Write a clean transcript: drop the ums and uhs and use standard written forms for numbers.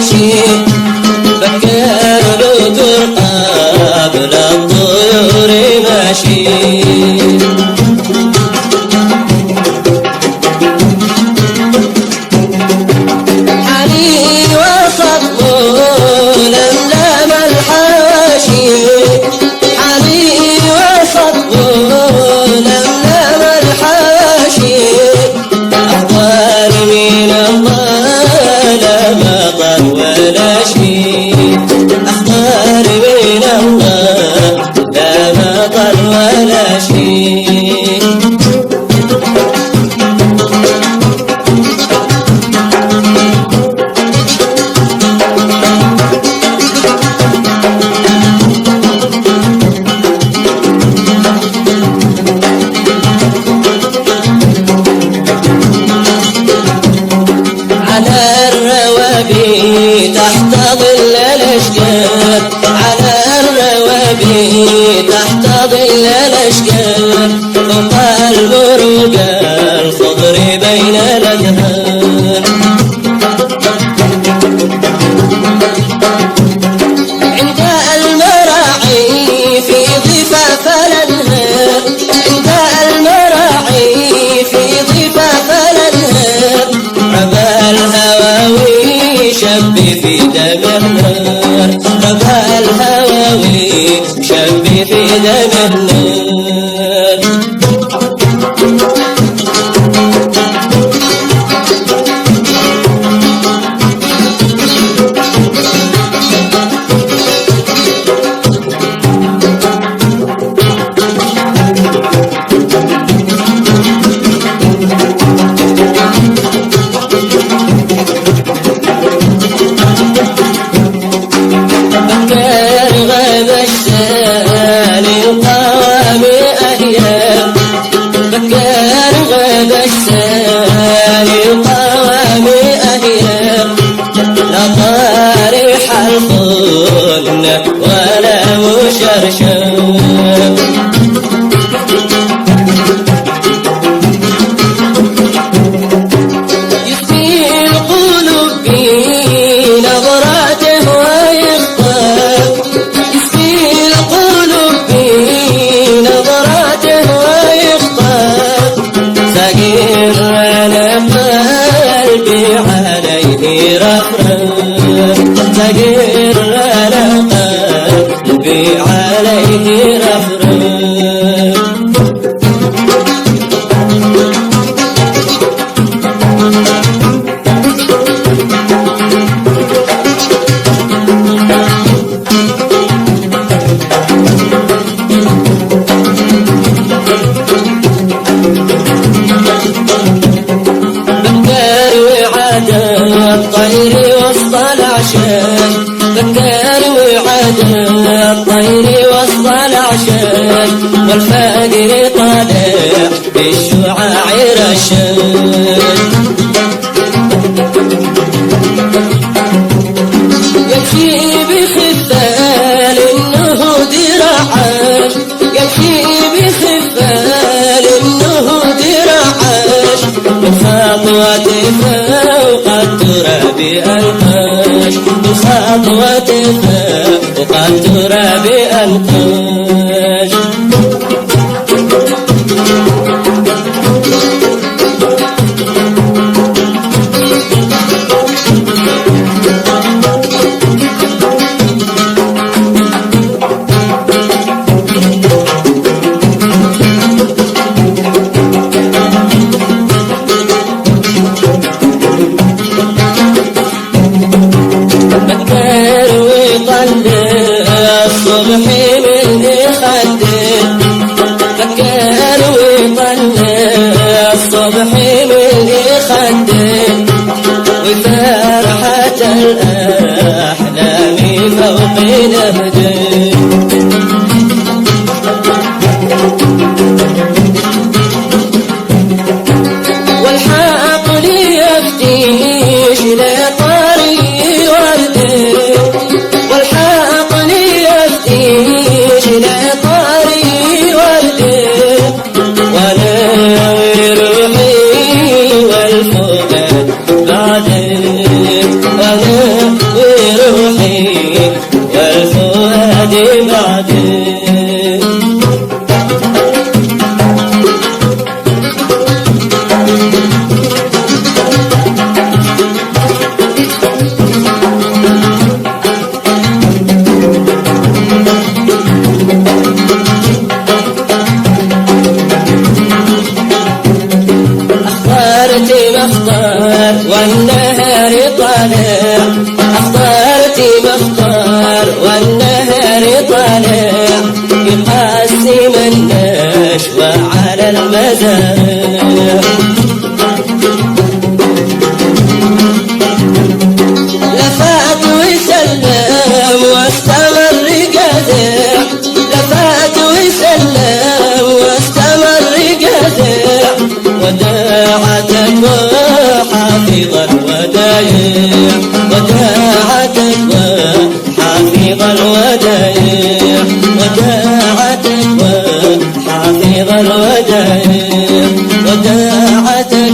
ماشي بكر العطر قبل الطيور ماشي تحت ظل الأشجار على الروابي تحت ظل الأشجار فوق البروق الخضر بين الأزهار عند المراعي في ضفاف الأنهار عند المراعي في ضفاف الأنهار ربى الهواوي شب في دم النار ربى الهواوي شب في دم النار ولا مشرشر يسقي القلوب بنظراته ويخطف يسقي القلوب بنظراته ويخطف صغير على قلبي عليه رفرف صغير على قلبي عليه رفرف بكر وعاد الطير وسط العشاش بكر وعاد الطير وسط العشاش والفجر طالع بالشعاع رشاش يمشي بخفال النهود رعاش يمشي بخفال النهود رعاش بخطوة فوق التراب أنقاش بخطوة فوق التراب أنقاش الصبح من خده فكر وطلع الصبح من خده وفرحة الأحلام فوق نهده والحقل يفتيش لطريق ورده والحقل يفتيش لطريق ورده وانا وروحي والفؤاد بعدك وانا والنهار طالع أخطرتي مختار والنهار طالع يقسم النشوى على المزارع لفات وسلم واستمر قادع لفات وسلم واستمر قادع وداعتك وحافظ الودايع وداعتك وحافظ الودايع وداعتك وحافظ الودايع وداعتك